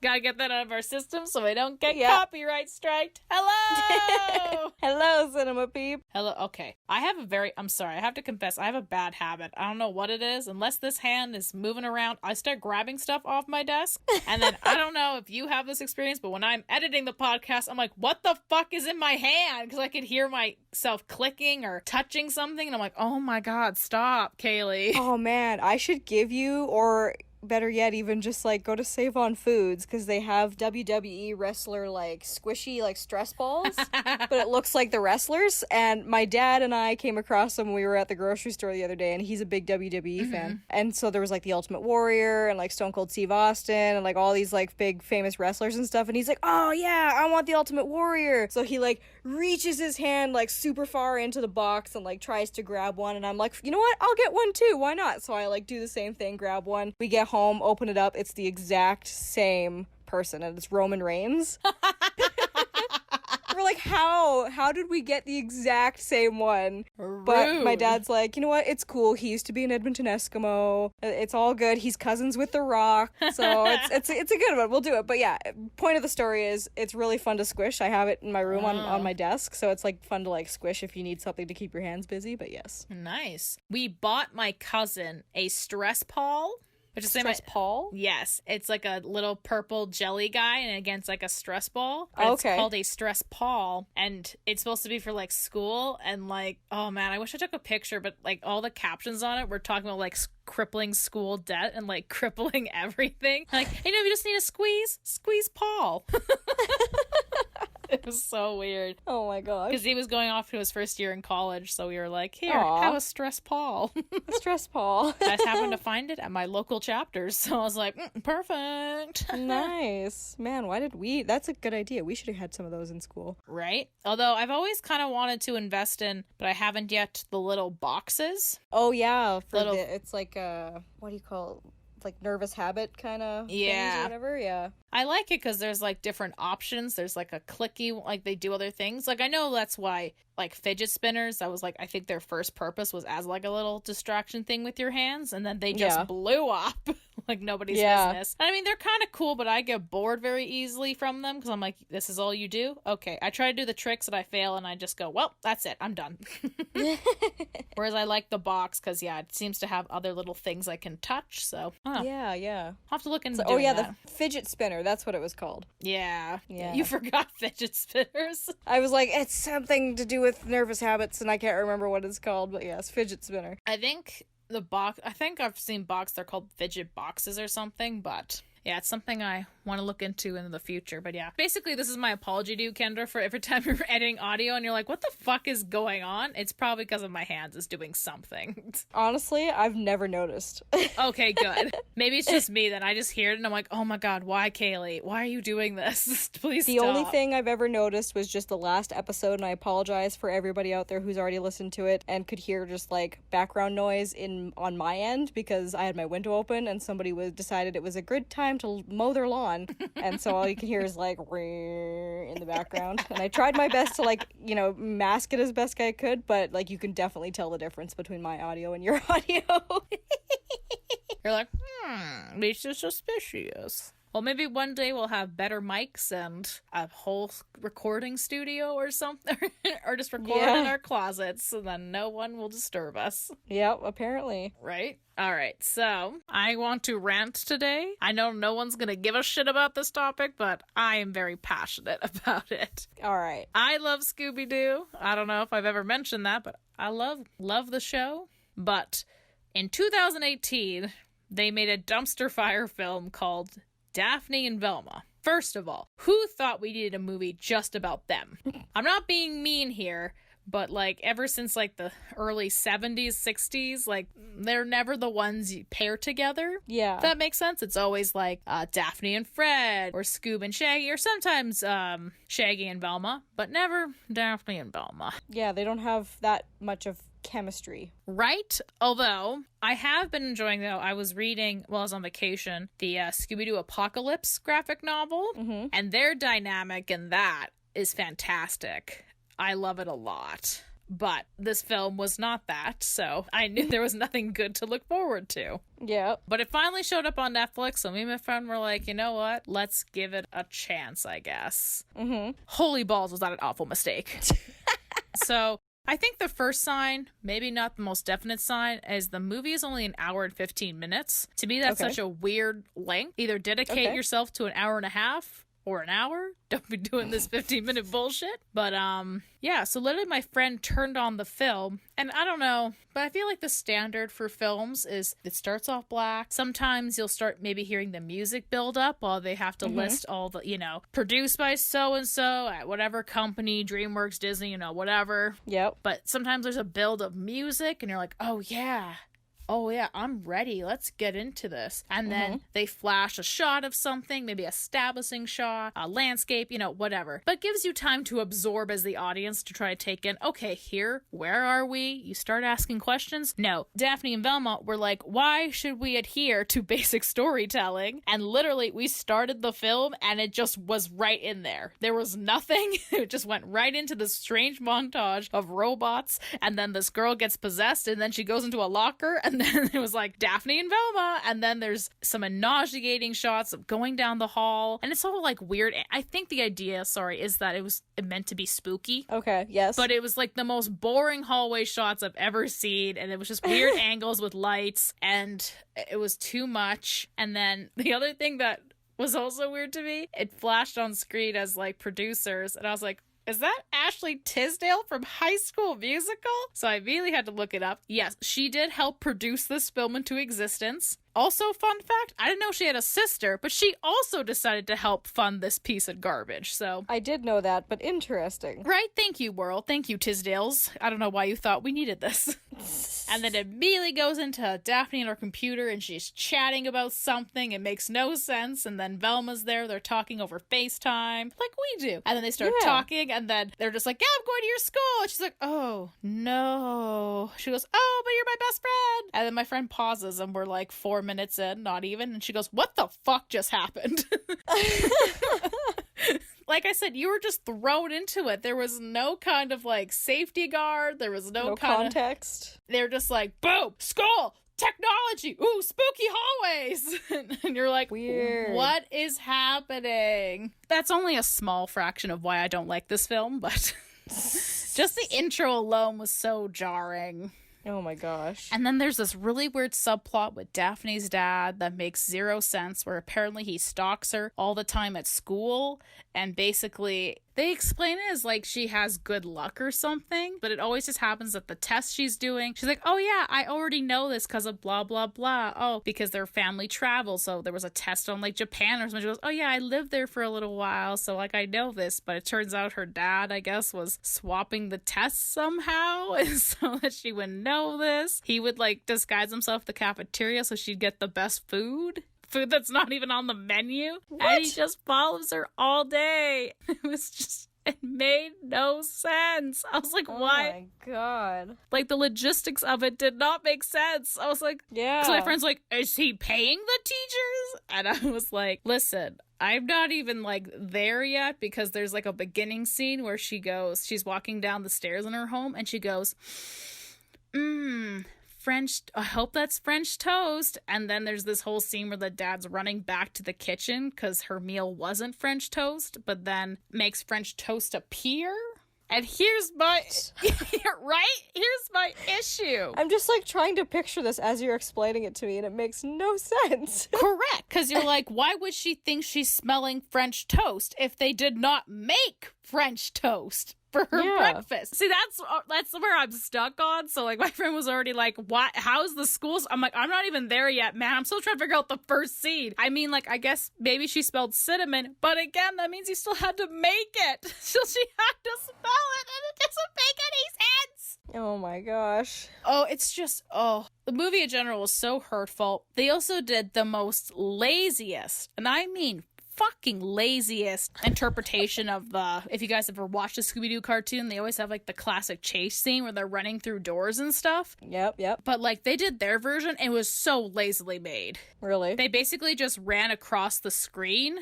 Gotta get that out of our system so we don't get copyright striked. Hello! Hello, Cinema Peep. Hello. Okay. I'm sorry, I have to confess, I have a bad habit. I don't know what it is. Unless this hand is moving around, I start grabbing stuff off my desk. And then I don't know if you have this experience, but when I'm editing the podcast, I'm like, what the fuck is in my hand? Because I could hear myself clicking or touching something. And I'm like, oh my God, stop, Caleigh. Oh man, I should give you, or better yet, even just like go to Save on Foods, because they have WWE wrestler like squishy like stress balls, but it looks like the wrestlers. And my dad and I came across them when we were at the grocery store the other day, and he's a big WWE fan. And so there was like the Ultimate Warrior and like Stone Cold Steve Austin and like all these like big famous wrestlers and stuff. And he's like, oh yeah, I want the Ultimate Warrior. So he like reaches his hand like super far into the box and like tries to grab one. And I'm like, you know what? I'll get one too. Why not? So I like do the same thing, grab one. We get home, open it up, it's the exact same person, and it's Roman Reigns. We're like, how did we get the exact same one? Rude. But my dad's like, you know what, it's cool, he used to be an Edmonton Eskimo, it's all good, he's cousins with The Rock, so it's a good one, we'll do it. But yeah, point of the story is it's really fun to squish. I have it in my room on my desk, so it's like fun to like squish if you need something to keep your hands busy. But yes, nice. We bought my cousin a stress ball. Which is stress ball? Yes. It's like a little purple jelly guy, and against like a stress ball. But okay. It's called a stress ball, and it's supposed to be for like school. And like, oh man, I wish I took a picture, but like all the captions on it were talking about like crippling school debt and like crippling everything. Like, you know, we just need a squeeze Paul. It was so weird. Oh my god. Because he was going off to his first year in college, so we were like, here, Aww. have a stress Paul. A stress Paul. I just happened to find it at my local chapters, so I was like, perfect. Nice. Man, why did we? That's a good idea. We should have had some of those in school. Right? Although I've always kind of wanted to invest in, but I haven't yet, the little boxes. Oh yeah. It's like what do you call it? Like nervous habit kind of things or whatever. Yeah, I like it because there's like different options. There's like a clicky, like they do other things. Like I know that's why like fidget spinners, I was like, I think their first purpose was as like a little distraction thing with your hands, and then they just blew up like nobody's business. I mean, they're kind of cool, but I get bored very easily from them because I'm like, this is all you do? Okay. I try to do the tricks and I fail and I just go, well, that's it, I'm done. Whereas I like the box because it seems to have other little things I can touch, so yeah I'll have to look into the fidget spinner, that's what it was called. Yeah. You forgot fidget spinners. I was like, it's something to do with nervous habits and I can't remember what it's called, but yes, fidget spinner. I think I've seen they're called fidget boxes or something, but yeah, it's something I want to look into in the future. But yeah, basically this is my apology to you, Kendra, for every time you're editing audio and you're like, what the fuck is going on? It's probably because of my hands is doing something. Honestly, I've never noticed. Okay, good. Maybe it's just me then. I just hear it and I'm like, oh my god, why, Caleigh? Why are you doing this? Please stop. The only thing I've ever noticed was just the last episode, and I apologize for everybody out there who's already listened to it and could hear just like background noise on my end because I had my window open and somebody decided it was a good time to mow their lawn, and so all you can hear is like in the background. And I tried my best to like, you know, mask it as best I could, but like you can definitely tell the difference between my audio and your audio. You're like, this is suspicious. Well, maybe one day we'll have better mics and a whole recording studio or something, or just record in our closets so then no one will disturb us. Yep, apparently. Right? All right, so I want to rant today. I know no one's going to give a shit about this topic, but I am very passionate about it. All right. I love Scooby-Doo. I don't know if I've ever mentioned that, but I love the show. But in 2018, they made a dumpster fire film called Daphne and Velma. First of all, who thought we needed a movie just about them? I'm not being mean here, but like ever since like the early 70s, 60s, like they're never the ones you pair together. Yeah. If that makes sense. It's always like Daphne and Fred or Scoob and Shaggy, or sometimes Shaggy and Velma, but never Daphne and Velma. Yeah, they don't have that much of chemistry. Right? Although, I have been enjoying, though, I was reading, while I was on vacation, the Scooby-Doo Apocalypse graphic novel, and their dynamic in that is fantastic. I love it a lot. but this film was not that, so I knew there was nothing good to look forward to. Yeah. But it finally showed up on Netflix, so me and my friend were like, you know what? Let's give it a chance, I guess. Mm-hmm. Holy balls, was that an awful mistake. So I think the first sign, maybe not the most definite sign, is the movie is only an hour and 15 minutes. To me, that's such a weird length. Either dedicate yourself to an hour and a half or an hour. Don't be doing this 15-minute bullshit. But yeah, so literally my friend turned on the film, and I don't know, but I feel like the standard for films is it starts off black. Sometimes you'll start maybe hearing the music build up while they have to list all the, produced by so-and-so at whatever company, DreamWorks, Disney, whatever. Yep. But sometimes there's a build of music and you're like, oh yeah, I'm ready. Let's get into this. And then they flash a shot of something, maybe a establishing shot, a landscape, whatever. But gives you time to absorb as the audience to try to take in, okay, where are we? You start asking questions. No, Daphne and Velma were like, why should we adhere to basic storytelling? And literally, we started the film and it just was right in there. There was nothing. It just went right into this strange montage of robots. And then this girl gets possessed and then she goes into a locker and then it was like Daphne and Velma, and then there's some nauseating shots of going down the hall, and it's all like weird. I think the idea, is that it was meant to be spooky. Okay, yes. But it was like the most boring hallway shots I've ever seen, and it was just weird angles with lights, and it was too much. And then the other thing that was also weird to me, it flashed on screen as like producers, and I was like, is that Ashley Tisdale from High School Musical? So I immediately had to look it up. Yes, she did help produce this film into existence. Also, fun fact, I didn't know she had a sister, but she also decided to help fund this piece of garbage, so... I did know that, but interesting. Right? Thank you, world. Thank you, Tisdales. I don't know why you thought we needed this. And then it immediately goes into Daphne and her computer, and she's chatting about something. It makes no sense, and then Velma's there. They're talking over FaceTime, like we do. And then they start talking, and then they're just like, yeah, I'm going to your school. And she's like, oh, no. She goes, oh, but you're my best friend. And then my friend pauses, and we're like 4 minutes in, not even, and she goes, what the fuck just happened? Like I said, you were just thrown into it. There was no kind of like safety guard. There was no kind context. They're just like, boom, school, technology, ooh, spooky hallways. And you're like, weird. What is happening? That's only a small fraction of why I don't like this film, but just the intro alone was so jarring. Oh my gosh. And then there's this really weird subplot with Daphne's dad that makes zero sense, where apparently he stalks her all the time at school, and basically they explain it as like she has good luck or something, but it always just happens at the test she's doing. She's like, oh yeah, I already know this because of blah blah blah. Oh, because their family travels, so there was a test on like Japan or something. She goes, oh yeah, I lived there for a little while, so like I know this. But it turns out her dad, I guess, was swapping the tests somehow so that she would know this. He would like disguise himself at the cafeteria so she'd get the best food that's not even on the menu. What? And he just follows her all day. It made no sense. I was like, why? Oh my god. Like, the logistics of it did not make sense. I was like, yeah. So my friend's like, is he paying the teachers? And I was like, listen, I'm not even like there yet, because there's like a beginning scene where she's walking down the stairs in her home and she goes, French, I hope that's French toast. And then there's this whole scene where the dad's running back to the kitchen because her meal wasn't French toast, but then makes French toast appear. And here's my, right? Here's my issue. I'm just like trying to picture this as you're explaining it to me, and it makes no sense. Correct. Because you're like, why would she think she's smelling French toast if they did not make French toast for her breakfast? See, that's where I'm stuck on. So like my friend was already like, what, how's the schools? I'm like, I'm not even there yet, man. I'm still trying to figure out the first scene. I mean, like, I guess maybe she spelled cinnamon, but again, that means you still had to make it. So she had to spell it, and it doesn't make any sense. Oh my gosh. Oh, it's just, the movie in general was so hurtful. They also did the most laziest, and I mean fucking laziest interpretation of if you guys ever watched the Scooby-Doo cartoon, they always have like the classic chase scene where they're running through doors and stuff. Yep. But like they did their version, it was so lazily made. Really? They basically just ran across the screen.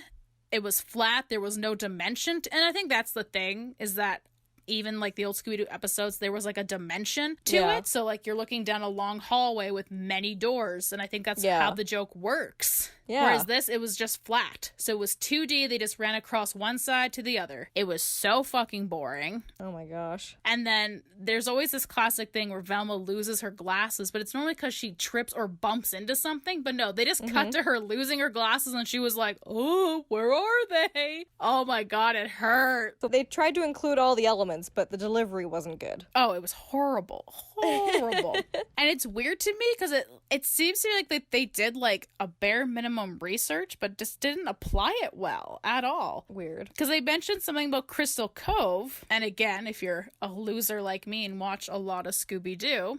It was flat. There was no dimension. And I think that's the thing, is that even like the old Scooby-Doo episodes, there was like a dimension to it. So like you're looking down a long hallway with many doors, and I think that's how the joke works. Yeah. Whereas this, it was just flat. So it was 2D. They just ran across one side to the other. It was so fucking boring. Oh my gosh. And then there's always this classic thing where Velma loses her glasses, but it's normally because she trips or bumps into something. But no, they just cut to her losing her glasses, and she was like, oh, where are they? Oh my God, it hurt. So they tried to include all the elements, but the delivery wasn't good. Oh, it was horrible. Horrible. And it's weird to me because it seems to me like they did like a bare minimum research, but just didn't apply it well at all. Weird. Because they mentioned something about Crystal Cove, and again, if you're a loser like me and watch a lot of Scooby-Doo,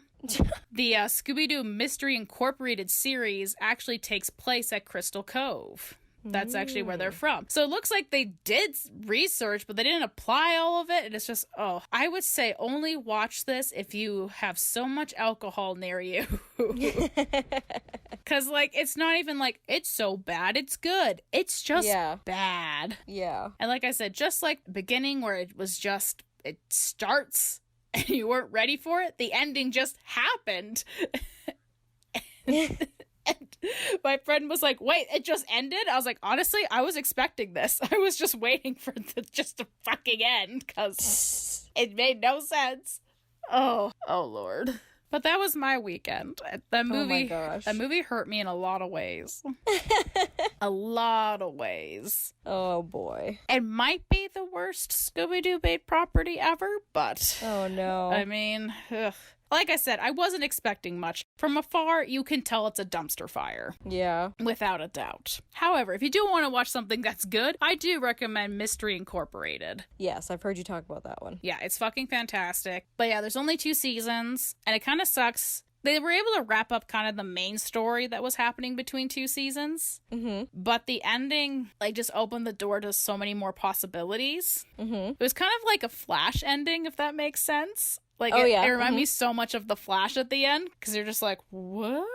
the Scooby-Doo Mystery Incorporated series actually takes place at Crystal Cove. That's actually where they're from. So it looks like they did research, but they didn't apply all of it. And it's just, I would say only watch this if you have so much alcohol near you. Because, like, it's not even like, it's so bad, it's good. It's just bad. Yeah. And like I said, just like the beginning where it was just, it starts and you weren't ready for it, the ending just happened. And my friend was like, wait, it just ended? I was like, honestly, I was expecting this. I was just waiting for it just to fucking end because it made no sense. Oh, Lord. But that was my weekend. That movie hurt me in a lot of ways. A lot of ways. Oh, boy. It might be the worst Scooby-Doo made property ever, but... Oh, no. I mean, ugh. Like I said, I wasn't expecting much. From afar, you can tell it's a dumpster fire. Yeah. Without a doubt. However, if you do want to watch something that's good, I do recommend Mystery Incorporated. Yes, I've heard you talk about that one. Yeah, it's fucking fantastic. But yeah, there's only 2 seasons, and it kind of sucks. They were able to wrap up kind of the main story that was happening between 2 seasons. But the ending, like, just opened the door to so many more possibilities. It was kind of like a Flash ending, if that makes sense. Like, it reminded me so much of The Flash at the end, because you're just like, what?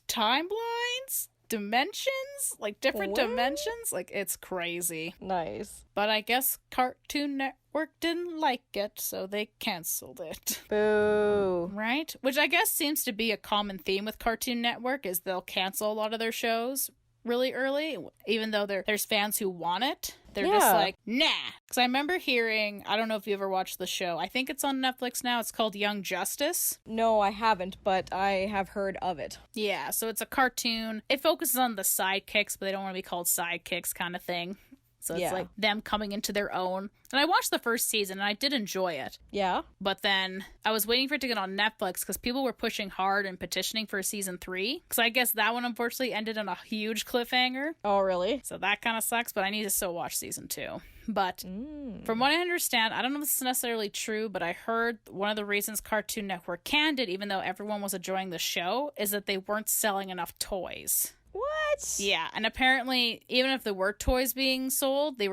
Timelines? Dimensions? Like, different dimensions? Like, it's crazy. Nice. But I guess Cartoon Network didn't like it, so they canceled it. Boo. Right? Which I guess seems to be a common theme with Cartoon Network, is they'll cancel a lot of their shows really early, even though there's fans who want it. They're just like, nah. Because I remember hearing, I don't know if you ever watched the show. I think it's on Netflix now. It's called Young Justice. No, I haven't, but I have heard of it. Yeah, so it's a cartoon. It focuses on the sidekicks, but they don't want to be called sidekicks kind of thing. So it's like them coming into their own. And I watched the first season and I did enjoy it. Yeah. But then I was waiting for it to get on Netflix because people were pushing hard and petitioning for season 3. Because I guess that one unfortunately ended on a huge cliffhanger. Oh, really? So that kind of sucks, but I need to still watch season 2. But from what I understand, I don't know if this is necessarily true, but I heard one of the reasons Cartoon Network canned it, even though everyone was enjoying the show, is that they weren't selling enough toys. What? Yeah, and apparently, even if there were toys being sold, they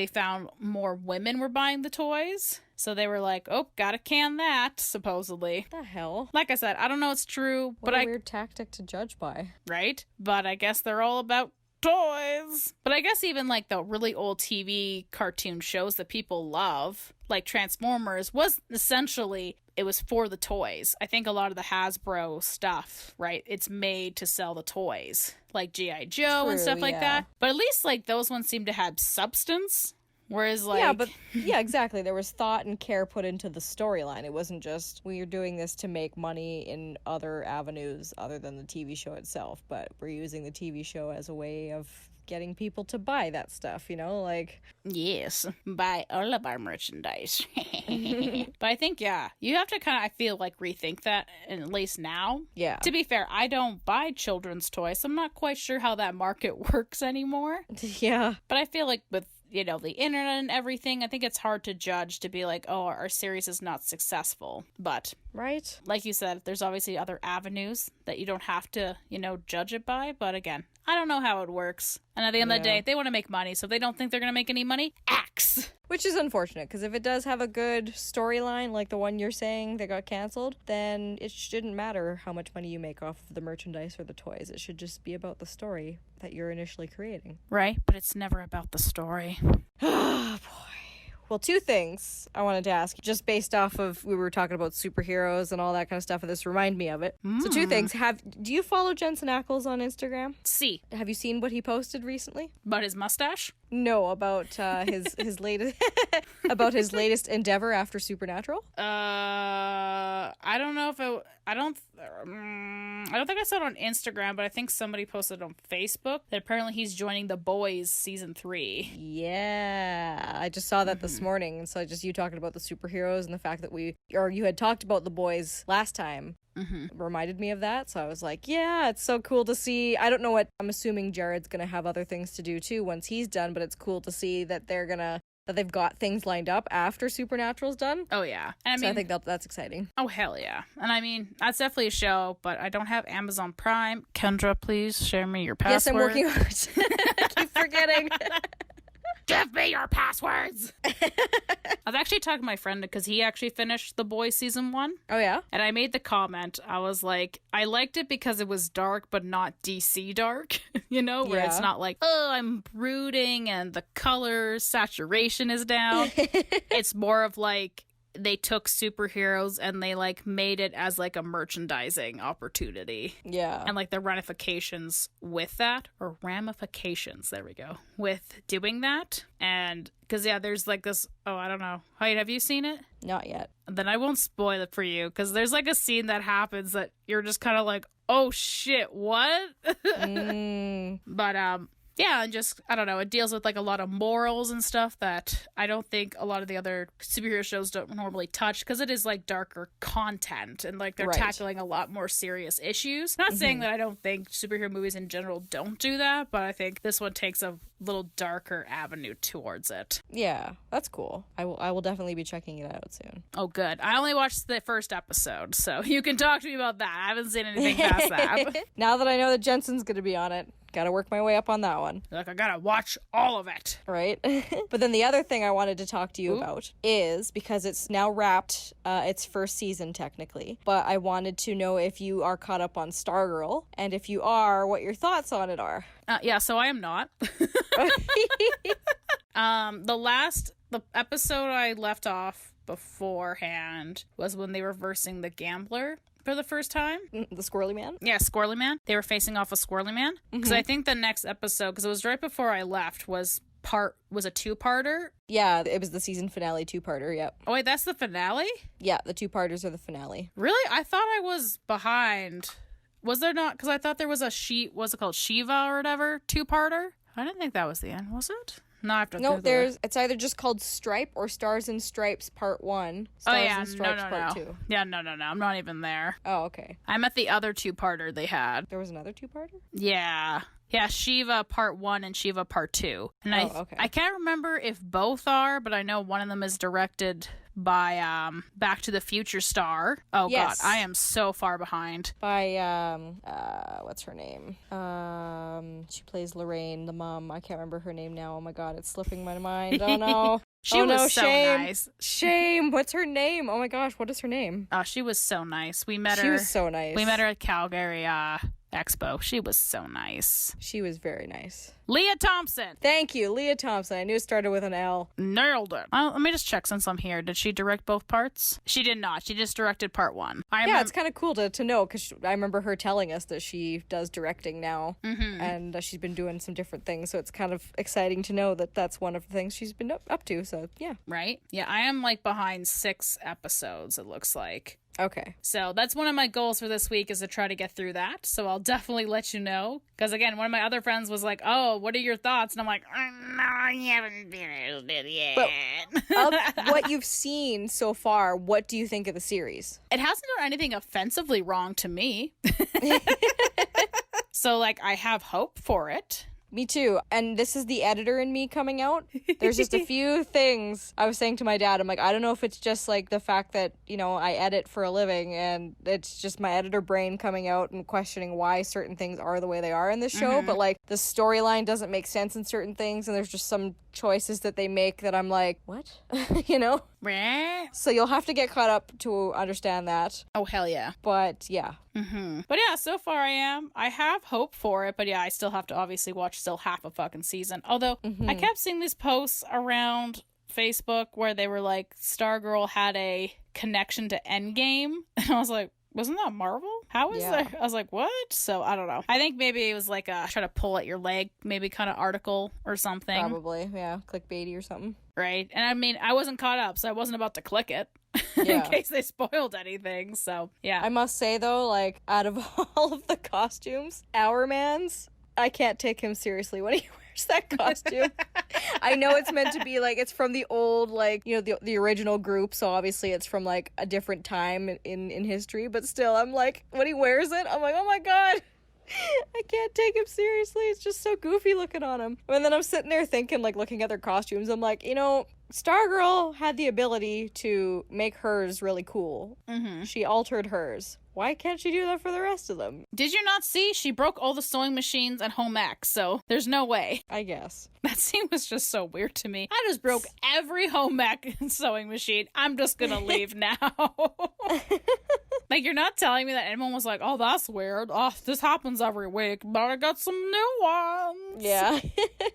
found more women were buying the toys. So they were like, oh, gotta can that, supposedly. What the hell? Like I said, I don't know it's true, what a weird tactic to judge by. Right? But I guess they're all about toys. But I guess even like the really old TV cartoon shows that people love, like Transformers, was essentially, it was for the toys. I think a lot of the Hasbro stuff, right, it's made to sell the toys, like G.I. Joe and stuff like that. But at least like those ones seem to have substance. Whereas, like... Yeah, exactly. There was thought and care put into the storyline. It wasn't just, we're doing this to make money in other avenues other than the TV show itself, but we're using the TV show as a way of getting people to buy that stuff, you know? Like... Yes, buy all of our merchandise. But I think, you have to kind of, I feel like, rethink that, at least now. Yeah. To be fair, I don't buy children's toys, so I'm not quite sure how that market works anymore. Yeah. But I feel like with the internet and everything, I think it's hard to judge, to be like, oh, our series is not successful. But right, like you said, there's obviously other avenues that you don't have to, judge it by. But again, I don't know how it works. And at the end of the day, they want to make money. So if they don't think they're going to make any money, axe. Which is unfortunate, because if it does have a good storyline, like the one you're saying that got canceled, then it shouldn't matter how much money you make off of the merchandise or the toys. It should just be about the story that you're initially creating. Right, but it's never about the story. Oh, boy. Well, two things I wanted to ask you, just based off of we were talking about superheroes and all that kind of stuff, and this reminded me of it. So two things. Do you follow Jensen Ackles on Instagram? See. Have you seen what he posted recently? About his mustache? No, about his latest about his latest endeavor after Supernatural. I don't know if I don't think I saw it on Instagram, but I think somebody posted it on Facebook that apparently he's joining The Boys season 3. Yeah, I just saw that this morning, and so you talking about the superheroes and the fact that you had talked about The Boys last time. Reminded me of that, so I was like, yeah, it's so cool to see. I don't know what, I'm assuming Jared's gonna have other things to do too once he's done, but it's cool to see that they've got things lined up after Supernatural's done. Oh yeah, and I think that's exciting. Oh hell yeah. And I mean, that's definitely a show, but I don't have Amazon Prime. Kendra, please share me your password. Yes, I'm working on it. I keep forgetting. Give me your passwords. I was actually talking to my friend because he actually finished The Boys season 1. Oh yeah? And I made the comment, I was like, I liked it because it was dark, but not DC dark, where it's not like, oh, I'm brooding and the color saturation is down. It's more of like, they took superheroes and they like made it as like a merchandising opportunity. Yeah. And like the ramifications with that, or ramifications, there we go, with doing that. And because there's like this, I don't know, Hyde, have you seen it? Not yet. Then I won't spoil it for you, because there's like a scene that happens that you're just kind of like, oh shit, what? But yeah, and just, I don't know, it deals with like a lot of morals and stuff that I don't think a lot of the other superhero shows don't normally touch, because it is like darker content and like they're tackling a lot more serious issues. Not saying that I don't think superhero movies in general don't do that, but I think this one takes a little darker avenue towards it. Yeah, that's cool. I will definitely be checking it out soon. Oh, good. I only watched the first episode, so you can talk to me about that. I haven't seen anything past that. Now that I know that Jensen's going to be on it, gotta work my way up on that one. Like, I gotta watch all of it. Right? But then the other thing I wanted to talk to you about is, because it's now wrapped, its first season technically, but I wanted to know if you are caught up on Stargirl, and if you are, what your thoughts on it are. Yeah, so I am not. The episode I left off beforehand was when they were versing the Gambler for the first time. The Squirrely Man? Yeah, Squirrely Man. They were facing off a Squirrely Man. Because I think the next episode, because it was right before I left, was a two-parter. Yeah, it was the season finale two-parter, yep. Oh wait, that's the finale? Yeah, the two-parters are the finale. Really? I thought I was behind. Was there not? Because I thought there was what's it called? Shiva or whatever, two-parter? I didn't think that was the end, was it? No, I have to No, it's either just called Stripe or Stars and Stripes Part 1. Stars and Stripes Part 2. Yeah, no. I'm not even there. Oh, okay. I'm at the other two-parter they had. There was another two-parter? Yeah. Yeah, Shiva Part 1 and Shiva Part 2. And okay. I can't remember if both are, but I know one of them is directed by Back to the Future star. Oh yes. God, I am so far behind. By what's her name? She plays Lorraine, the mom. I can't remember her name now. Oh my God, it's slipping my mind. Oh no. She was so shame. Nice. Shame. What's her name? Oh my gosh, what is her name? Oh, she was so nice. We met her. She was so nice. We met her at Calgary Expo. She was so nice. She was very nice. Leah Thompson. Thank you, Leah Thompson. I knew it started with an L. Nailed it. Let me just check since I'm here. Did she direct both parts? She did not. She just directed part 1. It's kind of cool to know, because I remember her telling us that she does directing now, and she's been doing some different things, so it's kind of exciting to know that that's one of the things she's been up to, so yeah. Right? Yeah, I am like behind 6 episodes, it looks like. Okay. So that's one of my goals for this week, is to try to get through that. So I'll definitely let you know. Because again, one of my other friends was like, oh, what are your thoughts? And I'm like, no, I haven't finished it yet. But of what you've seen so far, what do you think of the series? It hasn't done anything offensively wrong to me. So like, I have hope for it. Me too. And this is the editor in me coming out. There's just a few things I was saying to my dad. I'm like, I don't know if it's just like the fact that, I edit for a living, and it's just my editor brain coming out and questioning why certain things are the way they are in this show. But like, the storyline doesn't make sense in certain things, and there's just some choices that they make that I'm like, what? So you'll have to get caught up to understand that. Oh, hell yeah. But yeah. But yeah, so far I have hope for it, but yeah, I still have to obviously watch still half a fucking season. Although I kept seeing these posts around Facebook where they were like, Stargirl had a connection to Endgame. And I was like, wasn't that Marvel? How is there? I was like, what? So I don't know. I think maybe it was like a try to pull at your leg, maybe kind of article or something. Probably, yeah. Clickbaity or something. Right. And I mean, I wasn't caught up, so I wasn't about to click it in case they spoiled anything. So yeah. I must say though, like, out of all of the costumes, Our Man's, I can't take him seriously when he wears that costume. I know it's meant to be like, it's from the old, like, you know, the original group, so obviously it's from like a different time in history, but still, I'm like, when he wears it, I'm like, oh my god, I can't take him seriously. It's just so goofy looking on him. And then I'm sitting there thinking, like, looking at their costumes, I'm like, you know, Stargirl had the ability to make hers really cool. Mm-hmm. She altered hers. Why can't she do that for the rest of them? Did you not see? She broke all the sewing machines at home ec, so there's no way. I guess. That scene was just so weird to me. I just broke every home ec sewing machine. I'm just gonna leave now. Like, you're not telling me that anyone was like, oh, that's weird. Oh, this happens every week, but I got some new ones. Yeah.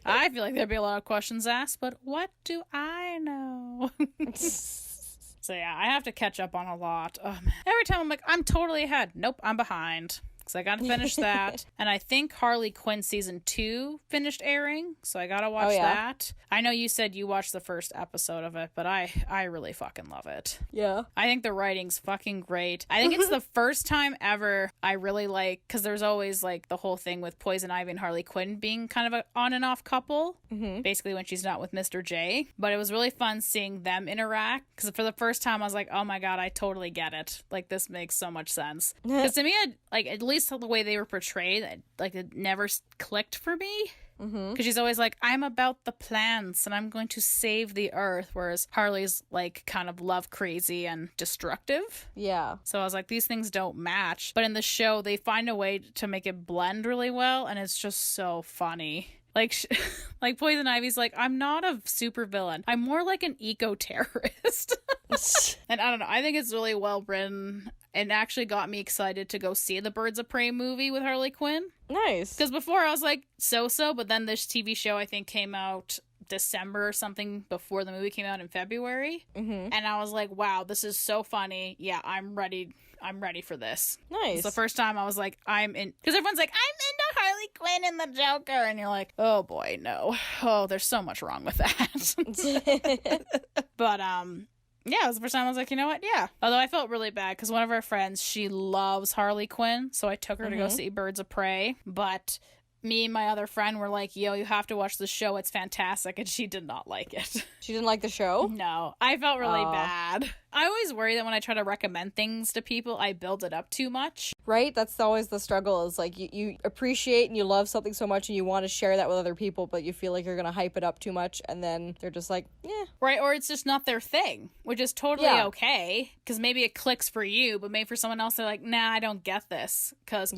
I feel like there'd be a lot of questions asked, but what do I know? So yeah, I have to catch up on a lot. Oh, man. Every time I'm like, I'm totally ahead. Nope, I'm behind. Because I gotta finish that. And I think Harley Quinn season 2 finished airing, so I gotta watch that. I know you said you watched the first episode of it, but I really fucking love it. Yeah. I think the writing's fucking great. I think it's the first time ever I really like, because there's always like the whole thing with Poison Ivy and Harley Quinn being kind of an on and off couple, basically when she's not with Mr. J. But it was really fun seeing them interact, because for the first time I was like, oh my god, I totally get it. Like, this makes so much sense. Because to me, at least the way they were portrayed, like, it never clicked for me. Because she's always like, I'm about the plants and I'm going to save the earth, whereas Harley's like kind of love crazy and destructive. Yeah. So I was like, these things don't match. But in the show, they find a way to make it blend really well, and it's just so funny. Like, like Poison Ivy's like, I'm not a super villain. I'm more like an eco-terrorist. And I don't know. I think it's really well written, and actually got me excited to go see the Birds of Prey movie with Harley Quinn. Nice. Because before I was like, so-so, but then this TV show I think came out December or something before the movie came out in February. And I was like, wow, this is so funny. Yeah, I'm ready for this. Nice. It's the first time I was like, I'm in, because everyone's like, I'm into Harley Quinn and the Joker, and you're like, oh boy, no. Oh, there's so much wrong with that. But yeah, it was the first time I was like, you know what? Yeah. Although I felt really bad because one of our friends, she loves Harley Quinn, so I took her to go see Birds of Prey. But me and my other friend were like, yo, you have to watch the show. It's fantastic. And she did not like it. She didn't like the show? No. I felt really bad. I always worry that when I try to recommend things to people, I build it up too much. Right? That's always the struggle, is like you appreciate and you love something so much and you want to share that with other people, but you feel like you're going to hype it up too much, and then they're just like, yeah. Right, or it's just not their thing, which is totally okay, because maybe it clicks for you, but maybe for someone else, they're like, nah, I don't get this, because,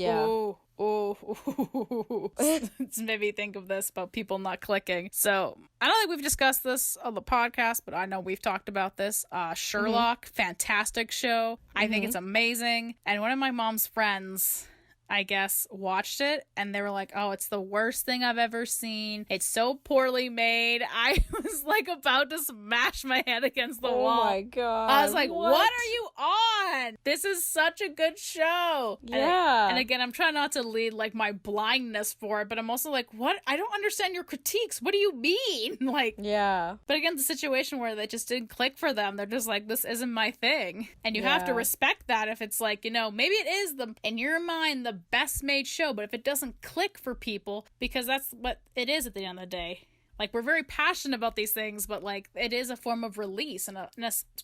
it's made me think of this about people not clicking. So I don't think we've discussed this on the podcast, but I know we've talked about this. Sherlock, fantastic show. I think it's amazing. And one of my mom's friends, I guess, watched it, and they were like, oh, it's the worst thing I've ever seen. It's so poorly made. I was like about to smash my head against the wall. Oh my god. I was like, what are you on? This is such a good show. Yeah. And again, I'm trying not to lead like my blindness for it, but I'm also like, what? I don't understand your critiques. What do you mean? Like, yeah. But again, the situation where they just didn't click for them, they're just like, this isn't my thing. And you have to respect that. If it's like, you know, maybe it is in your mind, the best made show, but if it doesn't click for people, because that's what it is at the end of the day. Like, we're very passionate about these things, but like, it is a form of release and a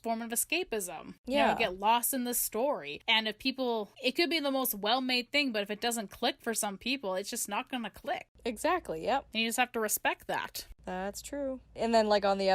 form of escapism. Yeah. You know, get lost in the story. And if people, it could be the most well-made thing, but if it doesn't click for some people, it's just not gonna click. Exactly, yep. And you just have to respect that. That's true. And then, like, on the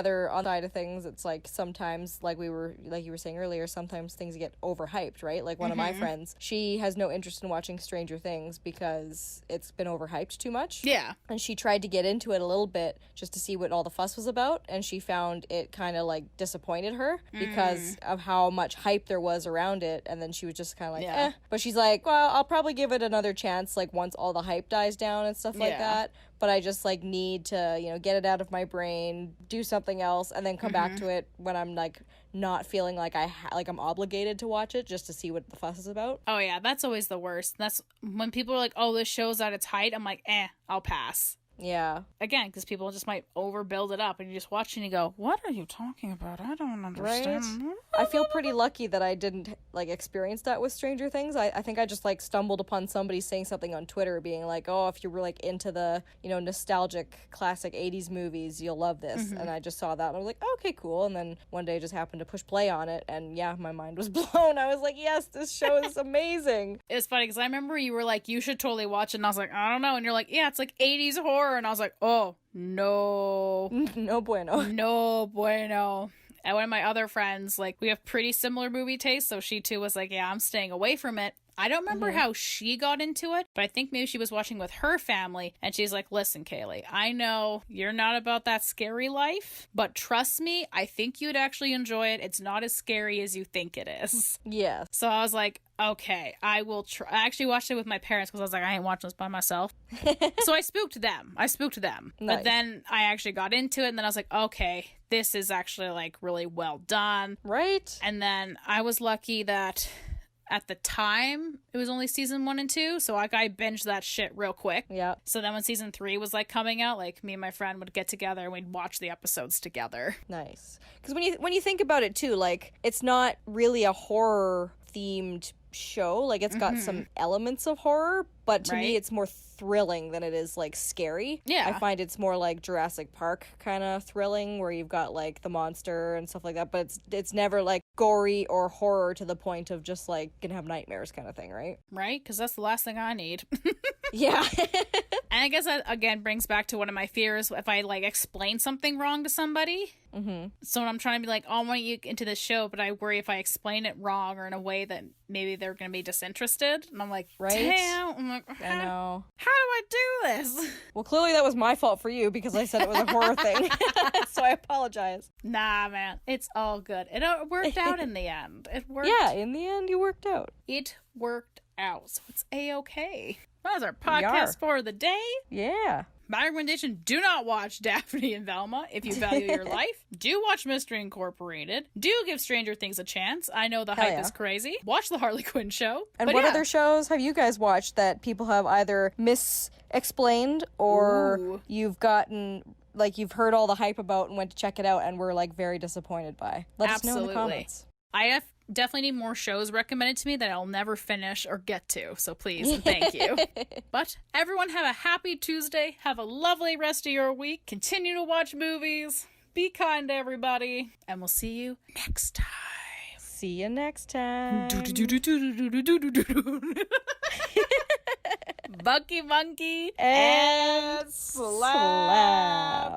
side of things, it's like sometimes, like you were saying earlier, sometimes things get overhyped, right? Like, one of my friends, she has no interest in watching Stranger Things because it's been overhyped too much. Yeah. And she tried to get into it a little bit just to see what all the fuss was about, and she found it kind of, like, disappointed her because of how much hype there was around it, and then she was just kind of like, eh. But she's like, well, I'll probably give it another chance, like, once all the hype dies down and stuff like that. but I just like need to, you know, get it out of my brain, do something else, and then come back to it when I'm like not feeling like I'm obligated to watch it, just to see what the fuss is about. Oh yeah, that's always the worst. That's when people are like, oh, this show's at its height. I'm like, I'll pass. Yeah. Again, because people just might overbuild it up, and you just watch and you go, what are you talking about? I don't understand. Right? I feel pretty lucky that I didn't like experience that with Stranger Things. I think I just like stumbled upon somebody saying something on Twitter being like, oh, if you were like into the, you know, nostalgic classic 80s movies, you'll love this. And I just saw that and I was like, oh, okay, cool. And then one day just happened to push play on it, and yeah, my mind was blown. I was like, yes, this show is amazing. It was funny because I remember you were like, you should totally watch it, and I was like, I don't know. And you're like, yeah, it's like 80s horror. And I was like, oh, no. No bueno. No bueno. And one of my other friends, like, we have pretty similar movie tastes, so she too was like, yeah, I'm staying away from it. I don't remember how she got into it, but I think maybe she was watching with her family, and she's like, listen, Caleigh, I know you're not about that scary life, but trust me, I think you'd actually enjoy it. It's not as scary as you think it is. Yeah. So I was like, okay, I will try. I actually watched it with my parents because I was like, I ain't watching this by myself. So I spooked them. Nice. But then I actually got into it, and then I was like, okay, this is actually like really well done. Right? And then I was lucky that at the time it was only season 1 and 2, so like I binged that shit real quick. Yeah. So then when season 3 was like coming out, like me and my friend would get together and we'd watch the episodes together. Nice. Because when you think about it too, like, it's not really a horror themed show. Like, it's got some elements of horror, but to me it's more thrilling than it is like scary. Yeah. I find it's more like Jurassic Park kind of thrilling, where you've got like the monster and stuff like that, but it's never like gory or horror to the point of just like gonna have nightmares kind of thing, right? Right? Because that's the last thing I need. Yeah. And I guess that again brings back to one of my fears if I like explain something wrong to somebody. So when I'm trying to be like, oh, I want you into this show, but I worry if I explain it wrong or in a way that maybe they're going to be disinterested. And I'm like, Right? damn. I'm like, I know. how do I do this? Well, clearly that was my fault for you because I said it was a horror thing. So I apologize. Nah, man. It's all good. It worked out in the end. It worked. Yeah, in the end, you worked out. It worked out. So it's A-okay. That was our podcast for the day. Yeah. My recommendation, do not watch Daphne and Velma if you value your life. Do watch Mystery Incorporated. Do give Stranger Things a chance. I know the hype is crazy. Watch the Harley Quinn show. And what other shows have you guys watched that people have either misexplained or you've gotten, like, you've heard all the hype about and went to check it out and were, like, very disappointed by? Let us know in the comments. I definitely need more shows recommended to me that I'll never finish or get to, so please and thank you. But everyone have a happy Tuesday. Have a lovely rest of your week. Continue to watch movies. Be kind to everybody. And we'll see you next time. See you next time. Bucky Monkey and slap.